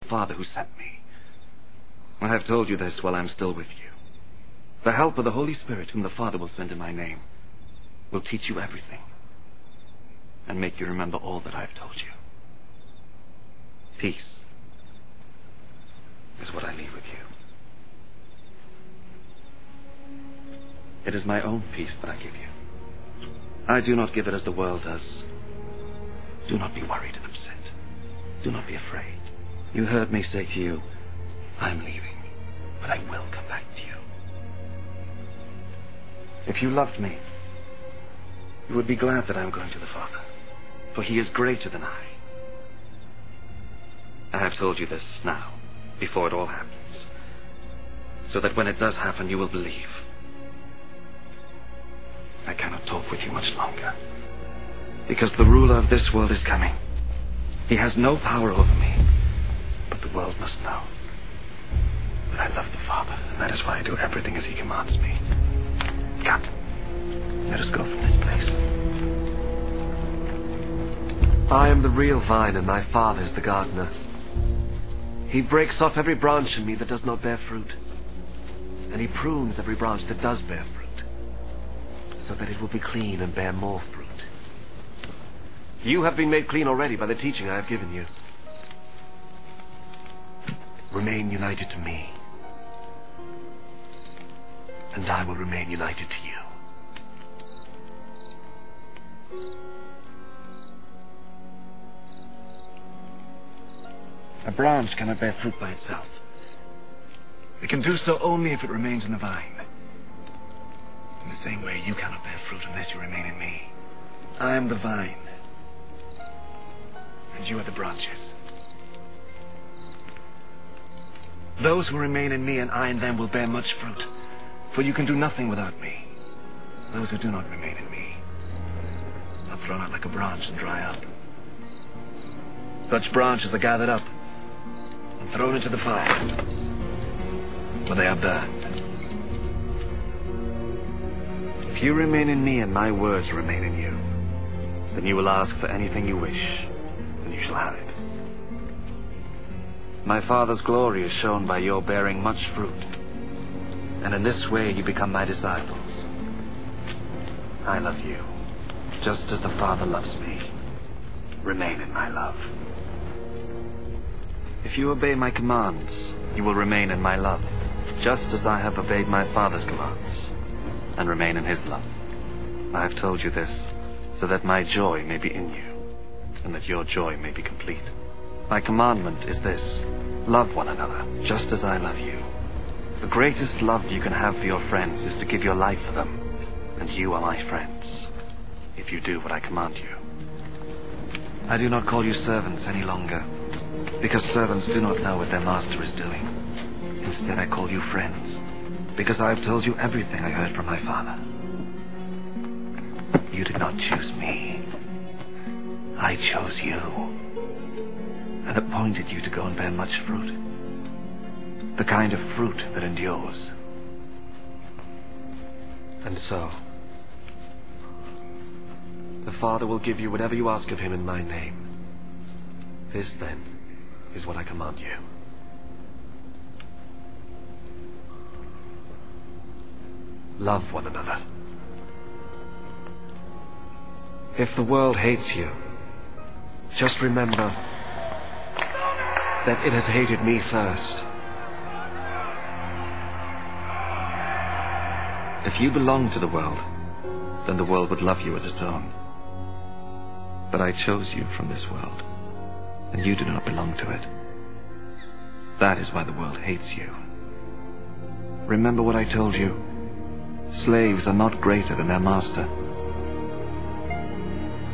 Father who sent me. I have told you this while I'm still with you. The help of the Holy Spirit, whom the Father will send in my name, will teach you everything and make you remember all that I have told you. Peace is what I leave with you. It is my own peace that I give you. I do not give it as the world does. Do not be worried and upset. Do not be afraid. You heard me say to you, I'm leaving, but I will come back to you. If you loved me, you would be glad that I am going to the Father, for he is greater than I. I have told you this now, before it all happens, so that when it does happen, you will believe. I cannot talk with you much longer, because the ruler of this world is coming. He has no power over me, but the world must know that I love the Father, and that is why I do everything as he commands me. Come, let us go from this place. I am the real vine, and my Father is the gardener. He breaks off every branch in me that does not bear fruit, and he prunes every branch that does bear fruit, so that it will be clean and bear more fruit. You have been made clean already by the teaching I have given you. Remain united to me, and I will remain united to you. A branch cannot bear fruit by itself. It can do so only if it remains in the vine. In the same way, you cannot bear fruit unless you remain in me. I am the vine, and you are the branches. Those who remain in me and I in them will bear much fruit, for you can do nothing without me. Those who do not remain in me are thrown out like a branch and dry up. Such branches are gathered up and thrown into the fire, where they are burned. If you remain in me and my words remain in you, then you will ask for anything you wish, and you shall have it. My Father's glory is shown by your bearing much fruit, and in this way you become my disciples. I love you, just as the Father loves me. Remain in my love. If you obey my commands, you will remain in my love, just as I have obeyed my Father's commands, and remain in his love. I have told you this, so that my joy may be in you, and that your joy may be complete. My commandment is this: love one another, just as I love you. The greatest love you can have for your friends is to give your life for them, and you are my friends, if you do what I command you. I do not call you servants any longer, because servants do not know what their master is doing. Instead, I call you friends, because I have told you everything I heard from my Father. You did not choose me. I chose you, and appointed you to go and bear much fruit, the kind of fruit that endures. And so, the Father will give you whatever you ask of him in my name. This, then, is what I command you. Love one another. If the world hates you, just remember that it has hated me first. If you belong to the world, then the world would love you as its own. But I chose you from this world, and you do not belong to it. That is why the world hates you. Remember what I told you. Slaves are not greater than their master.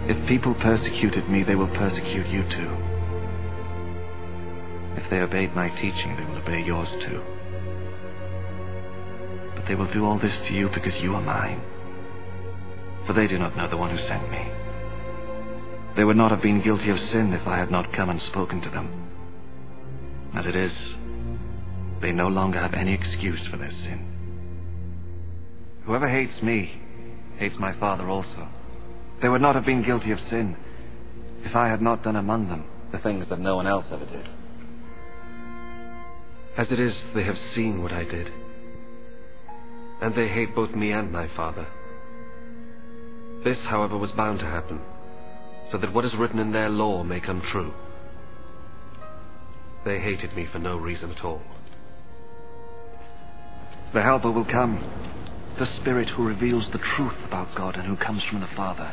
If people persecuted me, they will persecute you too. If they obeyed my teaching, they will obey yours too. But they will do all this to you because you are mine. For they do not know the one who sent me. They would not have been guilty of sin if I had not come and spoken to them. As it is, they no longer have any excuse for their sin. Whoever hates me, hates my Father also. They would not have been guilty of sin if I had not done among them the things that no one else ever did. As it is, they have seen what I did, and they hate both me and my father. This, however, was bound to happen, so that what is written in their law may come true. They hated me for no reason at all. The Helper will come, the Spirit who reveals the truth about God and who comes from the Father.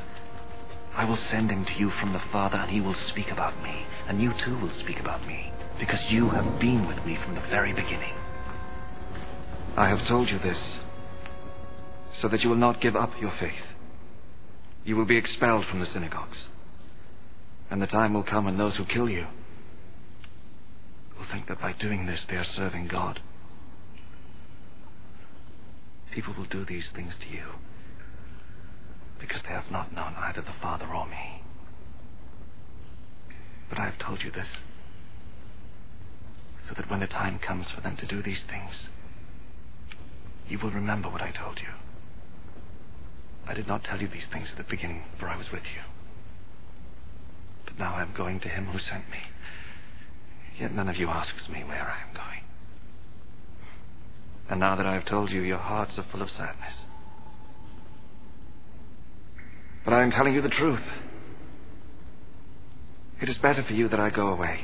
I will send him to you from the Father, and he will speak about me, and you too will speak about me, because you have been with me from the very beginning. I have told you this, so that you will not give up your faith. You will be expelled from the synagogues, and the time will come when those who kill you will think that by doing this they are serving God. People will do these things to you because they have not known either the Father or me. But I have told you this so that when the time comes for them to do these things, you will remember what I told you. I did not tell you these things at the beginning, for I was with you. But now I am going to him who sent me. Yet none of you asks me where I am going. And now that I have told you, your hearts are full of sadness. But I am telling you the truth. It is better for you that I go away.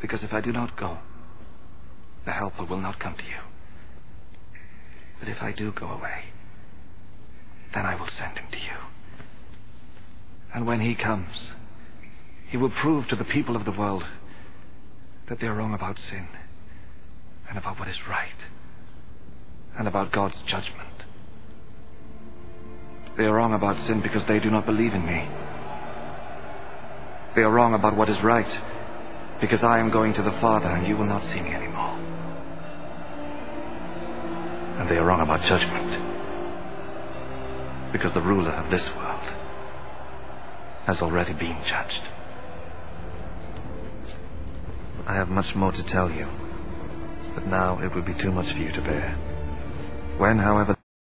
Because if I do not go, the Helper will not come to you. But if I do go away, then I will send him to you. And when he comes, he will prove to the people of the world that they are wrong about sin, and about what is right, and about God's judgment. They are wrong about sin because they do not believe in me. They are wrong about what is right because I am going to the Father and you will not see me anymore. And they are wrong about judgment because the ruler of this world has already been judged. I have much more to tell you, but now it would be too much for you to bear. When, however,